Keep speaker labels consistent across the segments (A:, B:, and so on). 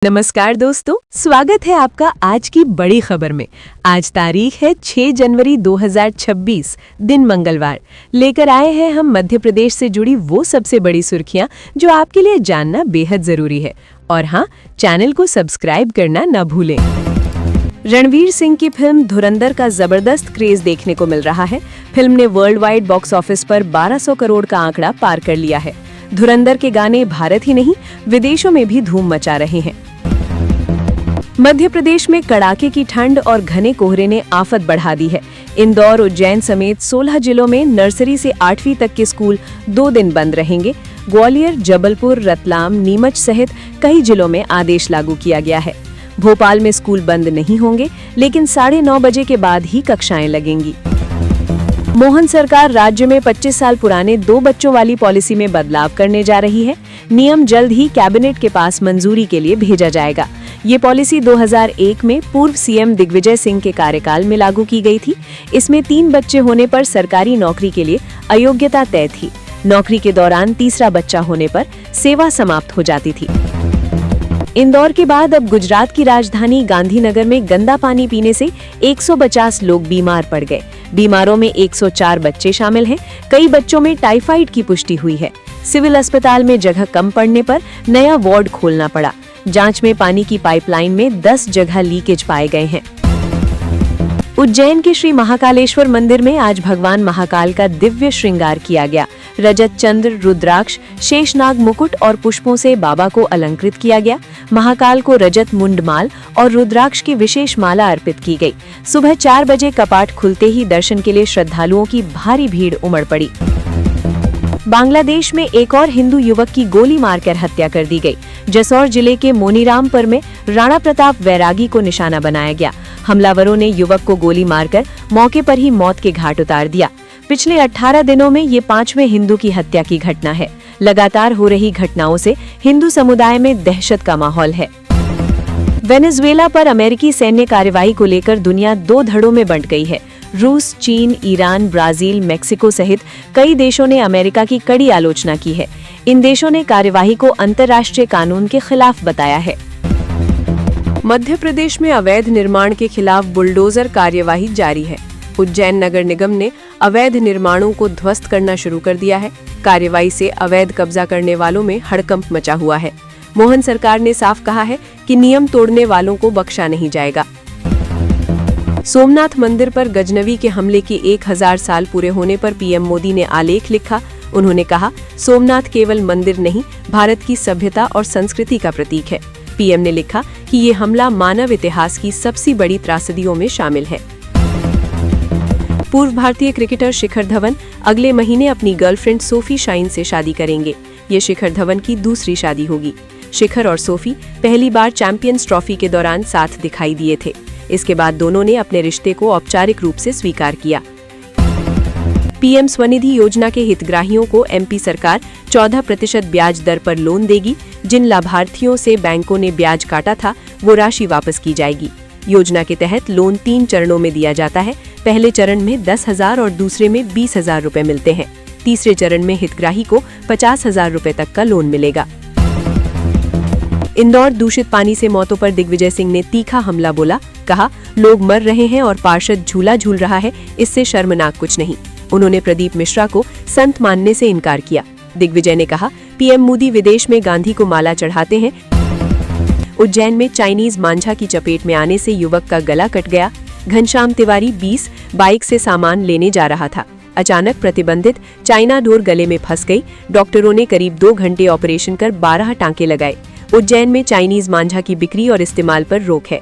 A: नमस्कार दोस्तों, स्वागत है आपका आज की बड़ी खबर में। आज तारीख है 6 जनवरी 2026, दिन मंगलवार। लेकर आए हैं हम मध्य प्रदेश से जुड़ी वो सबसे बड़ी सुर्खियां जो आपके लिए जानना बेहद जरूरी है। और हाँ, चैनल को सब्सक्राइब करना न भूलें। रणवीर सिंह की फिल्म धुरंधर का जबरदस्त क्रेज देखने को मिल रहा है। फिल्म ने वर्ल्ड वाइड बॉक्स ऑफिस पर 1200 करोड़ का आंकड़ा पार कर लिया है। धुरंधर के गाने भारत ही नहीं, विदेशों में भी धूम मचा रहे हैं। मध्य प्रदेश में कड़ाके की ठंड और घने कोहरे ने आफत बढ़ा दी है। इंदौर, उज्जैन समेत 16 जिलों में नर्सरी से 8वीं तक के स्कूल 2 दिन बंद रहेंगे। ग्वालियर, जबलपुर, रतलाम, नीमच सहित कई जिलों में आदेश लागू किया गया है। भोपाल में स्कूल बंद नहीं होंगे, लेकिन 9:30 बजे के बाद ही कक्षाएं लगेंगी। मोहन सरकार राज्य में 25 साल पुराने 2 बच्चों वाली पॉलिसी में बदलाव करने जा रही है। नियम जल्द ही कैबिनेट के पास मंजूरी के लिए भेजा जाएगा। ये पॉलिसी 2001 में पूर्व सीएम दिग्विजय सिंह के कार्यकाल में लागू की गई थी। इसमें 3 बच्चे होने पर सरकारी नौकरी के लिए अयोग्यता तय थी। नौकरी के दौरान तीसरा बच्चा होने पर सेवा समाप्त हो जाती थी। इंदौर के बाद अब गुजरात की राजधानी गांधीनगर में गंदा पानी पीने से 150 लोग बीमार पड़ गए। बीमारों में 104 बच्चे शामिल हैं। कई बच्चों में टाइफाइड की पुष्टि हुई है। सिविल अस्पताल में जगह कम पड़ने पर नया वार्ड खोलना पड़ा। जांच में पानी की पाइपलाइन में 10 जगह लीकेज पाए गए हैं। उज्जैन के श्री महाकालेश्वर मंदिर में आज भगवान महाकाल का दिव्य श्रृंगार किया गया। रजत चंद्र, रुद्राक्ष, शेषनाग मुकुट और पुष्पों से बाबा को अलंकृत किया गया। महाकाल को रजत मुंडमाल और रुद्राक्ष की विशेष माला अर्पित की गई। सुबह 4 बजे कपाट खुलते ही दर्शन के लिए श्रद्धालुओं की भारी भीड़ उमड़ पड़ी। बांग्लादेश में एक और हिंदू युवक की गोली मारकर हत्या कर दी गई। जसौर जिले के मोनीरामपुर में राणा प्रताप वैरागी को निशाना बनाया गया। हमलावरों ने युवक को गोली मारकर मौके पर ही मौत के घाट उतार दिया। पिछले 18 दिनों में ये 5वें हिंदू की हत्या की घटना है। लगातार हो रही घटनाओं से हिंदू समुदाय में दहशत का माहौल है। वेनेजुएला पर अमेरिकी सैन्य कार्रवाई को लेकर दुनिया 2 धड़ों में बंट गई है। रूस, चीन, ईरान, ब्राजील, मेक्सिको सहित कई देशों ने अमेरिका की कड़ी आलोचना की है। इन देशों ने कार्यवाही को अंतर्राष्ट्रीय कानून के खिलाफ बताया है। मध्य प्रदेश में अवैध निर्माण के खिलाफ बुलडोजर कार्यवाही जारी है। उज्जैन नगर निगम ने अवैध निर्माणों को ध्वस्त करना शुरू कर दिया है। कार्यवाही से अवैध कब्जा करने वालों में हड़कंप मचा हुआ है। मोहन सरकार ने साफ कहा है कि नियम तोड़ने वालों को बख्शा नहीं जाएगा। सोमनाथ मंदिर पर गजनवी के हमले के 1000 साल पूरे होने पर पीएम मोदी ने आलेख लिखा। उन्होंने कहा, सोमनाथ केवल मंदिर नहीं, भारत की सभ्यता और संस्कृति का प्रतीक है। पीएम ने लिखा कि ये हमला मानव इतिहास की सबसे बड़ी त्रासदियों में शामिल है। पूर्व भारतीय क्रिकेटर शिखर धवन अगले महीने अपनी गर्लफ्रेंड सोफी शाइन से शादी करेंगे। ये शिखर धवन की दूसरी शादी होगी। शिखर और सोफी पहली बार चैंपियंस ट्रॉफी के दौरान साथ दिखाई दिए थे। इसके बाद दोनों ने अपने रिश्ते को औपचारिक रूप से स्वीकार किया। पीएम स्वनिधि योजना के हितग्राहियों को एमपी सरकार 14% ब्याज दर पर लोन देगी। जिन लाभार्थियों से बैंकों ने ब्याज काटा था, वो राशि वापस की जाएगी। योजना के तहत लोन 3 चरणों में दिया जाता है। पहले चरण में 10,000 और दूसरे में 20,000 रुपए मिलते हैं। तीसरे चरण में हितग्राही को 50,000 रुपए तक का लोन मिलेगा। इंदौर दूषित पानी से मौतों पर दिग्विजय सिंह ने तीखा हमला बोला। कहा, लोग मर रहे हैं और पार्षद झूला झूल रहा है, इससे शर्मनाक कुछ नहीं। उन्होंने प्रदीप मिश्रा को संत मानने से इनकार किया। दिग्विजय ने कहा, पीएम मोदी विदेश में गांधी को माला चढ़ाते हैं। उज्जैन में चाइनीज मांझा की चपेट में आने से युवक का गला कट गया। घनश्याम तिवारी 20 बाइक से सामान लेने जा रहा था। अचानक प्रतिबंधित चाइना डोर गले में फंस गई। डॉक्टरों ने करीब 2 घंटे ऑपरेशन कर 12 टांके लगाए। उज्जैन में चाइनीज मांझा की बिक्री और इस्तेमाल पर रोक है।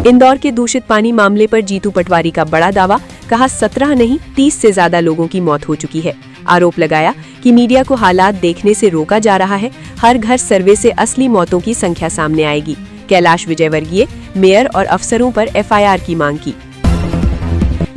A: इंदौर के दूषित पानी मामले पर जीतू पटवारी का बड़ा दावा। कहा, 17 नहीं 30 से ज्यादा लोगों की मौत हो चुकी है। आरोप लगाया कि मीडिया को हालात देखने से रोका जा रहा है। हर घर सर्वे से असली मौतों की संख्या सामने आएगी। कैलाश विजयवर्गीय मेयर और अफसरों पर एफआईआर की मांग की।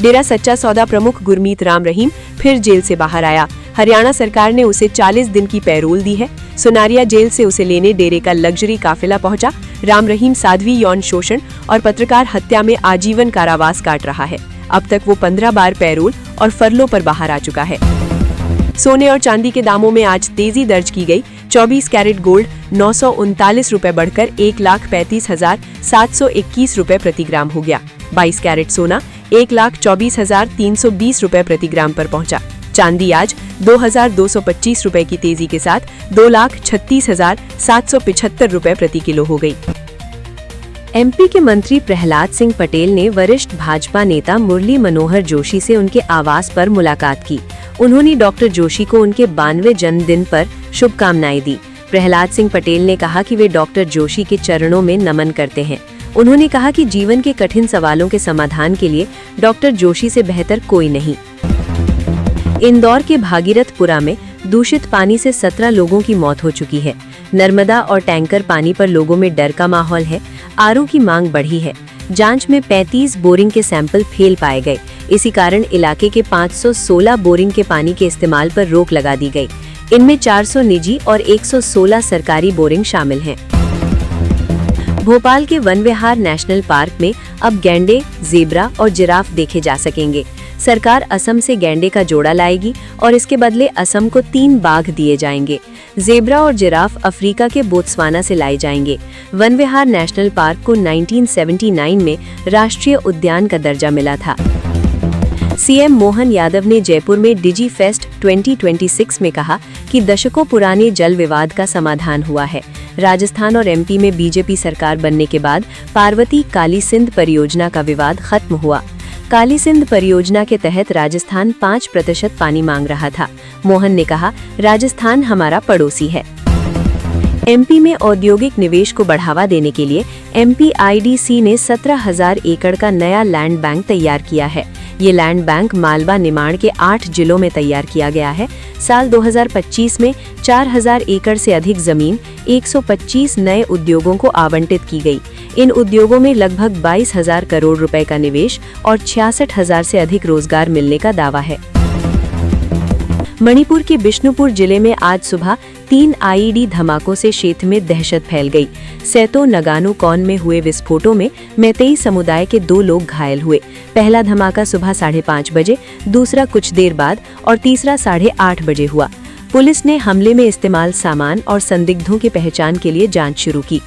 A: डेरा सच्चा सौदा प्रमुख गुरमीत राम रहीम फिर जेल से बाहर आया। हरियाणा सरकार ने उसे 40 दिन की पैरोल दी है। सुनारिया जेल से उसे लेने डेरे का लग्जरी काफिला पहुंचा। राम रहीम साध्वी यौन शोषण और पत्रकार हत्या में आजीवन कारावास काट रहा है। अब तक वो 15 बार पैरोल और फरलो पर बाहर आ चुका है। सोने और चांदी के दामों में आज तेजी दर्ज की गई। 24 कैरेट गोल्ड 939 रुपए बढ़कर 1,35,721 रुपए प्रति ग्राम हो गया। 22 कैरेट सोना 1,24,320 रुपए प्रति ग्राम पर पहुंचा। चांदी आज 2,225 रुपए की तेजी के साथ 2,36,775 रुपए प्रति किलो हो गई। एमपी के मंत्री प्रहलाद सिंह पटेल ने वरिष्ठ भाजपा नेता मुरली मनोहर जोशी से उनके आवास पर मुलाकात की। उन्होंने डॉक्टर जोशी को उनके 92वें जन्मदिन पर शुभकामनाएं दी। प्रहलाद सिंह पटेल ने कहा कि वे डॉक्टर जोशी के चरणों में नमन करते हैं। उन्होंने कहा कि जीवन के कठिन सवालों के समाधान के लिए डॉक्टर जोशी से बेहतर कोई नहीं। इंदौर के भागीरथपुरा में दूषित पानी से 17 लोगों की मौत हो चुकी है। नर्मदा और टैंकर पानी पर लोगों में डर का माहौल है। आरओ की मांग बढ़ी है। जांच में 35 बोरिंग के सैंपल फेल पाए गए। इसी कारण इलाके के 516 बोरिंग के पानी के इस्तेमाल पर रोक लगा दी गई। इनमें 400 निजी और 116 सरकारी बोरिंग शामिल हैं। भोपाल के वन विहार नेशनल पार्क में अब गैंडे, जेब्रा और जिराफ देखे जा सकेंगे। सरकार असम से गैंडे का जोड़ा लाएगी और इसके बदले असम को 3 बाघ दिए जाएंगे। जेब्रा और जिराफ अफ्रीका के बोत्सवाना से लाए जाएंगे। वन विहार नेशनल पार्क को 1979 में राष्ट्रीय उद्यान का दर्जा मिला था। सीएम मोहन यादव ने जयपुर में डिजी फेस्ट 2026 में कहा कि दशकों पुराने जल विवाद का समाधान हुआ है। राजस्थान और एमपी में बीजेपी सरकार बनने के बाद पार्वती काली सिंध परियोजना का विवाद खत्म हुआ। काली सिंध परियोजना के तहत राजस्थान 5% पानी मांग रहा था। मोहन ने कहा, राजस्थान हमारा पड़ोसी है। एमपी में औद्योगिक निवेश को बढ़ावा देने के लिए एमपीआईडीसी ने 17,000 एकड़ का नया लैंड बैंक तैयार किया है। ये लैंड बैंक मालवा निमाड़ के 8 जिलों में तैयार किया गया है। साल 2025 में 4,000 एकड़ से अधिक जमीन 125 नए उद्योगों को आवंटित की गई। इन उद्योगों में लगभग 22,000 करोड़ रुपए का निवेश और 66,000 से अधिक रोजगार मिलने का दावा है। मणिपुर के बिष्णुपुर जिले में आज सुबह 3 आईईडी धमाकों से क्षेत्र में दहशत फैल गई। सैतो नगानो कौन में हुए विस्फोटों में मैतेई समुदाय के 2 लोग घायल हुए। पहला धमाका सुबह 5:30 बजे, दूसरा कुछ देर बाद और तीसरा 8:30 बजे हुआ। पुलिस ने हमले में इस्तेमाल सामान और संदिग्धों की पहचान के लिए जांच शुरू की।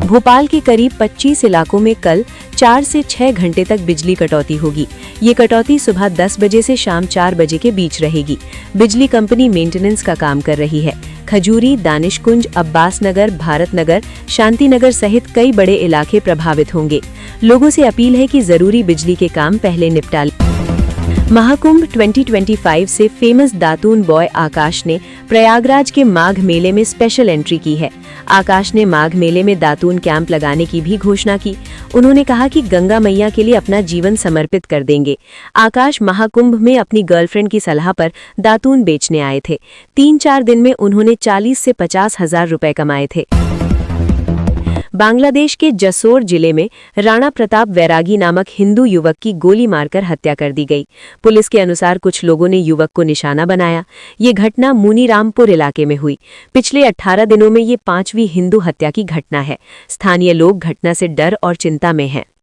A: भोपाल के करीब 25 इलाकों में कल 4 से 6 घंटे तक बिजली कटौती होगी। ये कटौती सुबह 10 बजे से शाम 4 बजे के बीच रहेगी। बिजली कंपनी मेंटेनेंस का काम कर रही है। खजूरी, दानिशकुंज, अब्बास नगर, भारत नगर, शांति नगर सहित कई बड़े इलाके प्रभावित होंगे। लोगों से अपील है कि जरूरी बिजली के काम पहले निपटा लें। महाकुंभ 2025 से फेमस दातून बॉय आकाश ने प्रयागराज के माघ मेले में स्पेशल एंट्री की है। आकाश ने माघ मेले में दातून कैंप लगाने की भी घोषणा की। उन्होंने कहा कि गंगा मैया के लिए अपना जीवन समर्पित कर देंगे। आकाश महाकुंभ में अपनी गर्लफ्रेंड की सलाह पर दातून बेचने आए थे। 3-4 दिन में उन्होंने 40 से 50 हजार रुपए कमाए थे। बांग्लादेश के जसोर जिले में राणा प्रताप वैरागी नामक हिंदू युवक की गोली मारकर हत्या कर दी गई। पुलिस के अनुसार कुछ लोगों ने युवक को निशाना बनाया। ये घटना मुनीरामपुर इलाके में हुई। पिछले 18 दिनों में ये 5वीं हिंदू हत्या की घटना है। स्थानीय लोग घटना से डर और चिंता में हैं।